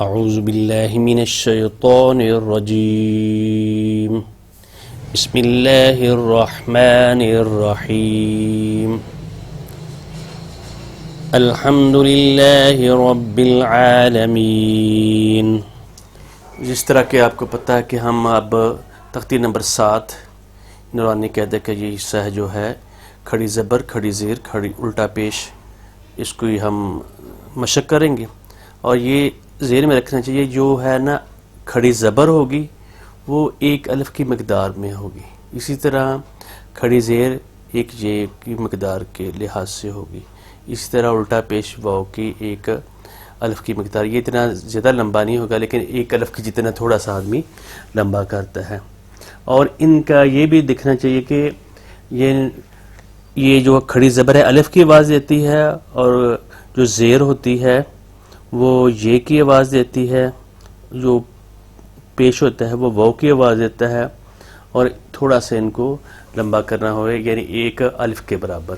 اعوذ باللہ من الشیطان الرجیم بسم اللہ الرحمن الرحیم الحمد للہ رب العالمین۔ جس طرح کہ آپ کو پتہ ہے کہ ہم اب تختی نمبر 7 نورانی قاعدے کا یہ حصہ ہے جو ہے کھڑی زبر کھڑی زیر کھڑی الٹا پیش، اس کو ہی ہم مشق کریں گے۔ اور یہ ذہن میں رکھنا چاہیے جو ہے نا کھڑی زبر ہوگی وہ ایک الف کی مقدار میں ہوگی، اسی طرح کھڑی زیر ایک یہ کی مقدار کے لحاظ سے ہوگی، اسی طرح الٹا پیش واو کی ایک الف کی مقدار، یہ اتنا زیادہ لمبا نہیں ہوگا لیکن ایک الف کی جتنا تھوڑا سا آدمی لمبا کرتا ہے۔ اور ان کا یہ بھی دیکھنا چاہیے کہ یہ جو کھڑی زبر ہے الف کی آواز دیتی ہے، اور جو زیر ہوتی ہے وہ یہ کی آواز دیتی ہے، جو پیش ہوتا ہے وہ واو کی آواز دیتا ہے، اور تھوڑا سا ان کو لمبا کرنا ہوگا یعنی ایک الف کے برابر۔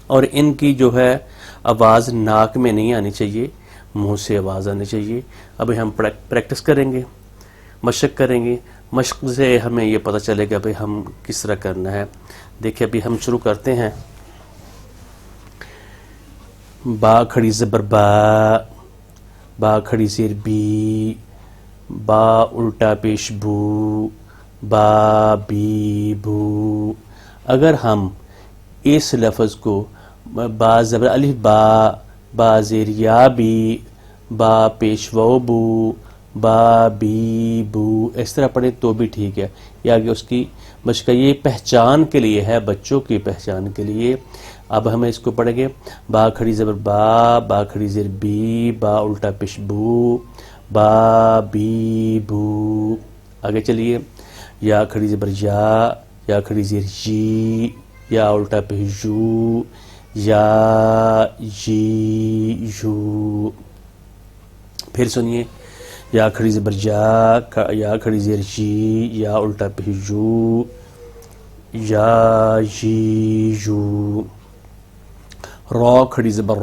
اور ان کی جو ہے آواز ناک میں نہیں آنی چاہیے، منہ سے آواز آنی چاہیے۔ ابھی ہم پریکٹس کریں گے، مشق کریں گے، مشق سے ہمیں یہ پتہ چلے گا بھئی ہم کس طرح کرنا ہے۔ دیکھیں ابھی ہم شروع کرتے ہیں۔ با کھڑی زبر با، با کھڑی زیر بی، با الٹا پیش بو، با بی بو۔ اگر ہم اس لفظ کو با زبر الف با، با زیر یا بی، با پیش و بو، با بی بو اس طرح پڑھیں تو بھی ٹھیک ہے۔ یہ آگے اس کی مشق یہ پہچان کے لیے ہے، بچوں کی پہچان کے لیے۔ اب ہمیں اس کو پڑھیں گے۔ با کھڑی زبر با، با کھڑی زیر بی، با الٹا پیش بو، با بی بو۔ آگے چلیے۔ یا کھڑی زبر یا کھڑی زیر جی، یا الٹا پیش جو، یا جی یو۔ پھر سنیے۔ یا کھڑی زبر یا کھڑی زیر جی، یا الٹا پیش جو، یا جی یو۔ را کھڑی زبر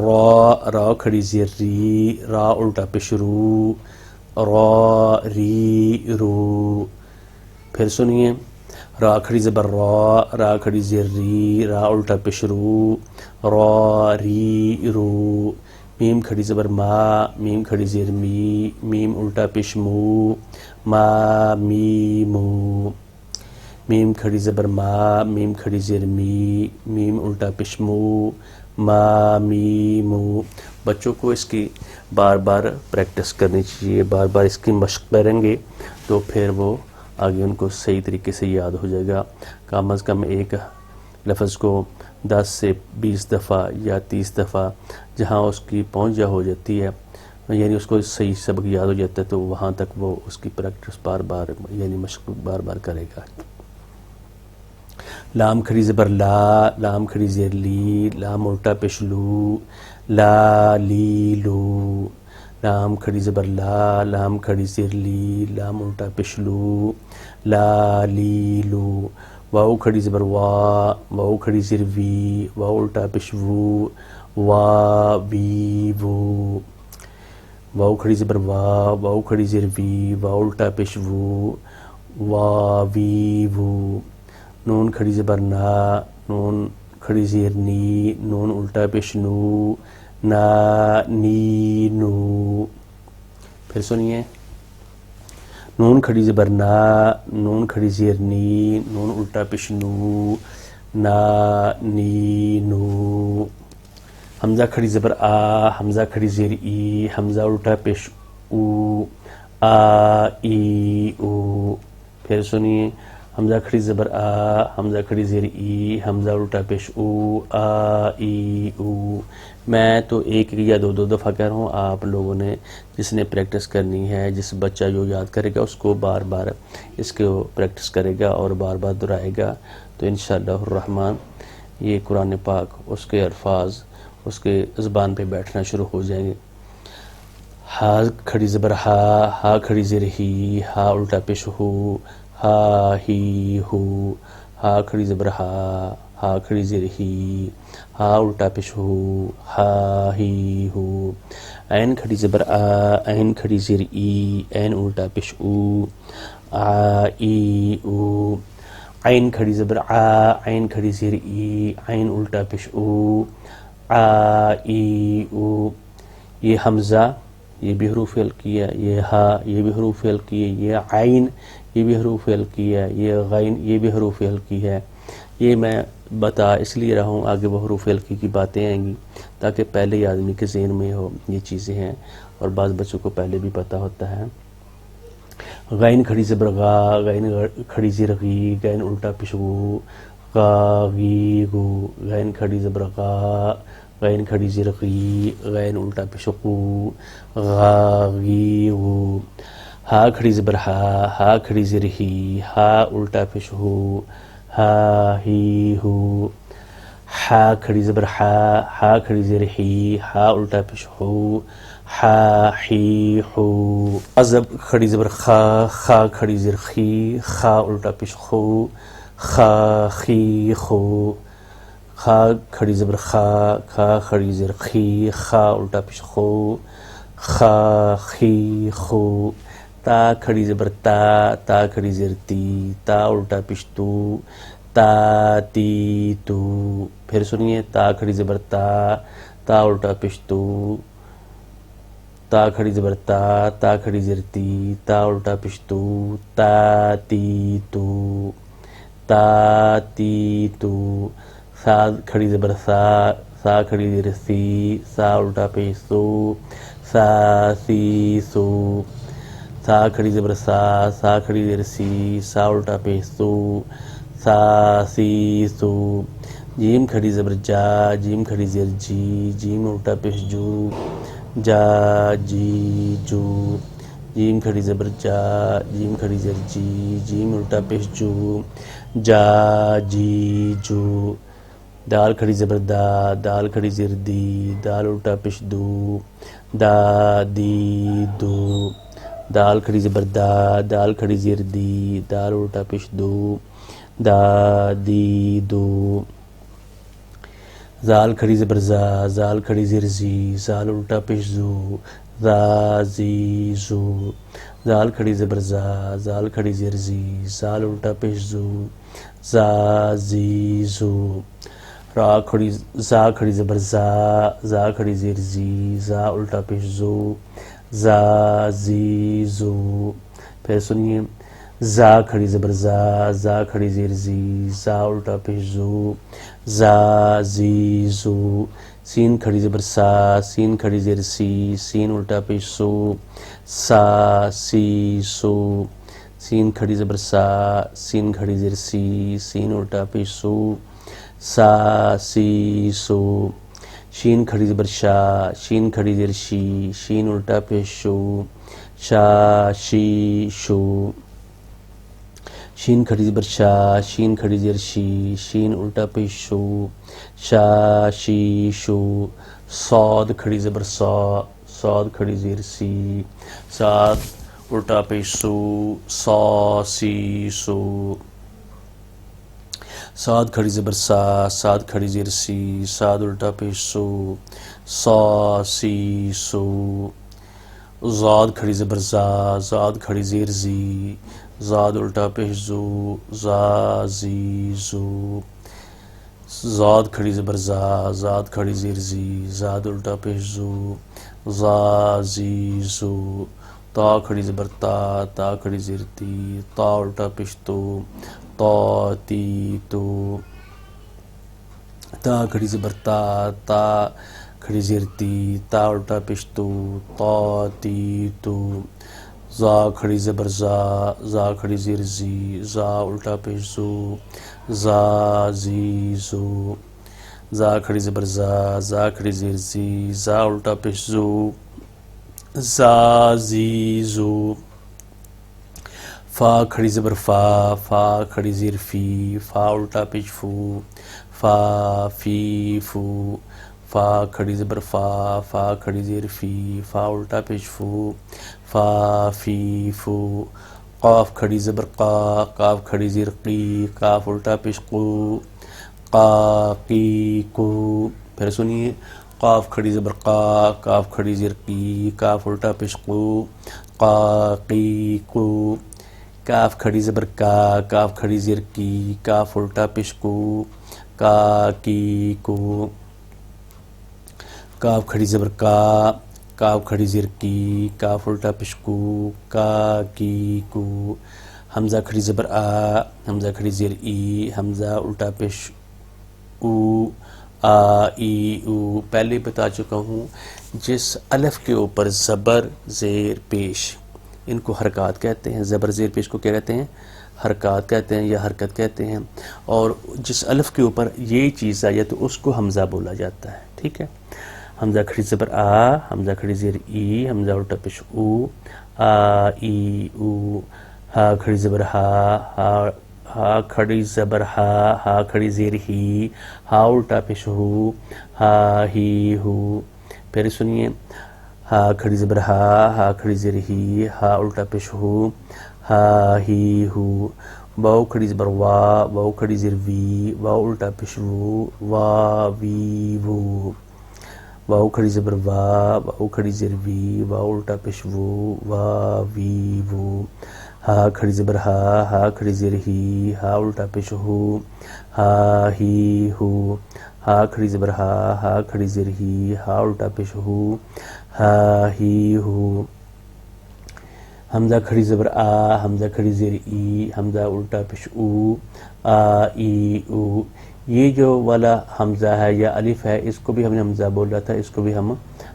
را کھڑی زیر ری، را الٹا پیش رو، را ری رو۔ پھر سنیے۔ را کھڑی زبر را کھڑی زیر ری، را الٹا پیش رو، را ری رو۔ میم کھڑی زبر میم کھڑی زیر می، میم الٹا پیش مو، ما می مو۔ میم کھڑی زبر میم کھڑی زیر می، میم الٹا پیش مو، ما می مو۔ بچوں کو اس کی بار بار پریکٹس کرنی چاہیے، بار بار اس کی مشق کریں گے تو پھر وہ آگے ان کو صحیح طریقے سے یاد ہو جائے گا۔ کم از کم ایک لفظ کو 10 سے 20 دفعہ یا 30 دفعہ جہاں اس کی پہنچ جا ہو جاتی ہے، یعنی اس کو صحیح سبق یاد ہو جاتا ہے، تو وہاں تک وہ اس کی پریکٹس بار بار یعنی مشق بار بار کرے گا۔ لام کھڑی زبر لام کھڑی زیر لی، لام الٹا پیش لو، لا لی لو۔ لام کھڑی زبر لام کھڑی زیر لی، لام الٹا پیش لو، لا لی لو۔ واو کھڑی زبر واو کھڑی زیر وی، واو الٹا پیش وو، وا وی وو۔ واو کھڑی زبر واو کھڑی زیر وی، واو الٹا پیش وو، وا وی وو۔ نون کھڑی زبر نون کھڑی زیر نی، نون الٹا پیش نو، نا نی نو۔ پھر سنیے۔ نون کھڑی زبر نون کھڑی زیر نی، نون الٹا پیش نو، نا نی نو۔ حمزہ کھڑی زبر حمزہ کھڑی زیر ای، حمزہ الٹا پیش او، آ ای او۔ پھر سنیے۔ حمزہ کھڑی زبر حمزہ کھڑی زیر ای، حمزہ الٹا پیش او، آ ای او۔ میں تو ایک یا دو دفعہ کہہ رہا ہوں، آپ لوگوں نے جس نے پریکٹس کرنی ہے، جس بچہ جو یاد کرے گا اس کو بار بار اس کو پریکٹس کرے گا اور بار بار دہرائے گا تو انشاءاللہ الرحمن یہ قرآن پاک اس کے الفاظ اس کے زبان پہ بیٹھنا شروع ہو جائیں گے۔ ہا کھڑی زبر ہا کھڑی زیر ہی، ہا الٹا پیش ہو، ہا ہی ہو۔ ہا کھڑی زبر ہا کھڑی زیر ہی، ہا الٹا پیش ہو، ہا ہی ہو. عین کھڑی زبر آ، عین کھڑی زیر ای، عین الٹا پیش او، آ ای او. عین کھڑی زبر آ، عین کھڑی زیر ای، عین الٹا پیش او، آ ای او. یہ حمزہ یہ بھی حروف ہلکی ہے، یہ ہا یہ بھی حروف ہلکی ہے، یہ عین یہ بھی حروف ہلکی ہے، یہ غین یہ بھی حروف ہلکی ہے. یہ میں بتا اس لیے رہا ہوں، آگے وہ حروف ہلکی کی باتیں آئیں گی تاکہ پہلے ہی آدمی کے ذہن میں ہو یہ چیزیں ہیں، اور بعض بچوں کو پہلے بھی پتہ ہوتا ہے. غین کھڑی زبر غا، غین کھڑی زیر غی، غین الٹا پیش غو، غا غی غو. غین کھڑی زبر غا، غین کھڑی زیر غی، غین الٹا پیش غو، غا غی غو. ہا کھڑی زبر ہا، ہا کھڑی زیر ہی، ہا الٹا پیش ہو، ہا ہی ہو. ہا کھڑی زبر ہا، ہا کھڑی زیر ہی، ہا الٹا پیش ہو، ہا ہی ہو. زب کھڑی زبر خا، خا کھڑی زیر خی، خا الٹا پیش خو، خا خی خو. خا کھڑی زبر خا، کھا کھڑی زیر خی، خا الٹا پیش خو، خا خی خو. تا کھڑی زبر تا، تا کھڑی زیر تی، تا الٹا پیش تو، تا تی تو. پھر سنیے، تا کھڑی زبر تا، تا الٹا پیش تو، تا کھڑی زبر تا، تا کھڑی زیر تی، تا الٹا پیش تو، تا تی تو، تا تی تو. سا کھڑی زبر سا، سا کھڑی زیر سی، سا الٹا پیش سو، سا سی سو. سا کھڑی زبر سا، سا کھڑی زیر سی، سا الٹا پیش سو، سا سی سو. جیم کھڑی زبر جا، جیم کھڑی زیر جی، جیم الٹا پیش جو، جا جی جو. جیم کھڑی زبر جا، جیم کھڑی زیر جی، جیم الٹا پیش جو، جا جی جو. دال کھڑی زبر دا، دال کھڑی زیر دی، دال الٹا پیش دو، دا دی دو. دال کھڑی زبر دا، دال کھڑی زیر دی، دال الٹا پیش دو، دا دی دو. زال کھڑی زبر زا، زال کھڑی زیر زی، زال الٹا پیش زو، زا زی زو. زال کھڑی زبر زا، زال کھڑی زیر زی، زال الٹا پیش زو، زا زی زو. را کھڑی زا کھڑی زبر زا، زا کھڑی زیر زی، زا الٹا پیش زو، زا زی زو. پھر سنیے، زا کھڑی زبر زا، زا کھڑی زیر زی، زا الٹا پیش زو، زا زی زو. سین کھڑی زبر سا، سین کھڑی زیر سی، سین الٹا پیش سو، سا سی سو. سین کھڑی زبر سا، سین کھڑی زیر سی، سین الٹا پیش سو، سا سی سو. شین کھڑی زبر شا، شین کھڑی زیر شی، شین الٹا پیش شو، شا شی شو. شین کھڑی زبر شا، شین کھڑی زیر شی، شین الٹا پیش شو، شا شی شو. صاد کھڑی زبر سا، صاد کھڑی زیر سی، صاد الٹا پیش سو، سا سی سو. صاد کھڑی زبر سا، صاد کھڑی زیر سی، صاد الٹا پیش سو، سا سی سو. زاد کھڑی زبر زا، زاد کھڑی زیر زی، زاد الٹا پیش زو، زا زی زو. زاد کھڑی زبر زا، زاد کھڑی زیر زی، زاد الٹا پیش زو، زا زی زو. تا کھڑی زبر تا، تا کھڑی زیر تی، تا الٹا پیش تو، تا تی تو. تا کھڑی زبر تا، تا کھڑی زیر تی، تا الٹا پیش تو، تا تی تو. زا کھڑی زبر زا، زا کھڑی زیر زی، زا الٹا پیش زو، زا زی زو. زا کھڑی زبر زا، زا کھڑی زیر زی، زا الٹا پیش زو، زا زی زو. فا کھڑی زبر فا، فا کھڑی زیر فی، فا الٹا پیش فو، فا فی فو. فا کھڑی زبر فا، فا کھڑی زیر فی، فا الٹا پیش فو، فا فی فو. قاف کھڑی زبر قا، قاف کھڑی زیر قی، قاف الٹا پیش قو، قا قی کو. پھر سنیے قاف کھڑی زبر قا، کاف کھڑی زیر قی، کاف الٹا پیش قو، قا قی کو. کاف کھڑی زبر کا، کاف کھڑی زیر کی، کاف الٹا پیش کو، کا کی کو. کاف کھڑی زبر کا، کاف کھڑی زیر کی، کاف الٹا پیش کو، کا کی کو. حمزہ کھڑی زبر آ، حمزہ کھڑی زیر ای، حمزہ الٹا پیش او، آ ای او. پہلے بتا چکا ہوں جس الف کے اوپر زبر زیر پیش، ان کو حرکات کہتے ہیں. زبر زیر پیش کو کیا کہتے ہیں؟ حرکات کہتے ہیں یا حرکت کہتے ہیں. اور جس الف کے اوپر یہ چیز آ جائے تو اس کو حمزہ بولا جاتا ہے. ٹھیک ہے. حمزہ کھڑی زبر آ، حمزہ کھڑی زیر ای، حمزہ الٹا پیش او، آ ای او. ہا کھڑی زبر ہا، ہا کھڑی زبر ہا، ہا کھڑی زیر ہی، ہا الٹا پیش ہو، ہا ہی ہو. پھر سنیے ہا کھڑی زبر ہا، ہا کھڑی زیر ہی، ہا الٹا پیش ہو، ہا ہی ہو. واو کھڑی زبر وا، واو کھڑی زیر وی، واو الٹا پیش وو، وا وی وو. واو کھڑی زبر وا، واو کھڑی زیر وی، واو الٹا پیش وو، وا وی وو. ہا کھڑی زبر ہا، ہا کھڑی زیر ہی، ہا الٹا پیش ہو، ہا ہی ہو. ہا کھڑی زبر ہا، ہا کھڑی زیر ہی، ہا الٹا پیش ہو، ہا ہی ہو. حمزہ کھڑی زبر آ، حمزہ کھڑی زیر ای، حمزہ الٹا پیش او، آ ای او. یہ جو والا حمزہ ہے یا الف ہے، اس کو بھی ہم نے حمزہ بولا تھا، اس کو بھی ہم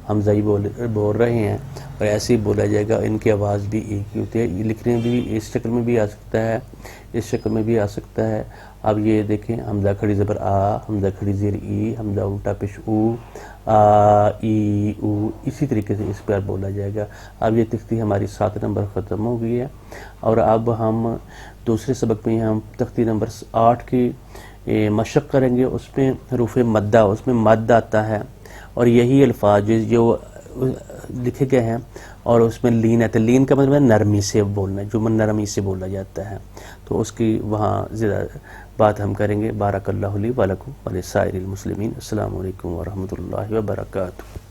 حمزہ ہی بول رہے ہیں اور ایسے ہی بولا جائے گا. ان کی آواز بھی ایک ہی ہوتی ہے. لکھنے بھی اس شکل میں بھی آ سکتا ہے، اس شکل میں بھی آ سکتا ہے. اب یہ دیکھیں حمزہ کھڑی زبر آ، حمزہ کھڑی زیر ای، حمزہ الٹا پیش او، آ ای او. اسی طریقے سے اس پر بولا جائے گا. اب یہ تختی ہماری 7 نمبر ختم ہو گئی ہے اور اب ہم دوسرے سبق میں ہم تختی نمبر 8 کی مشق کریں گے. اس میں حروف مدہ، اس میں مد آتا ہے اور یہی الفاظ جو لکھے گئے ہیں اور اس میں لین آتا ہے. لین کا مطلب ہے نرمی سے بولنا، جو نرمی سے بولا جاتا ہے. تو اس کی وہاں زیادہ بات ہم کریں گے. بارک اللہ لی و لکم و لسائر المسلمین. السلام علیکم ورحمۃ اللہ وبرکاتہ.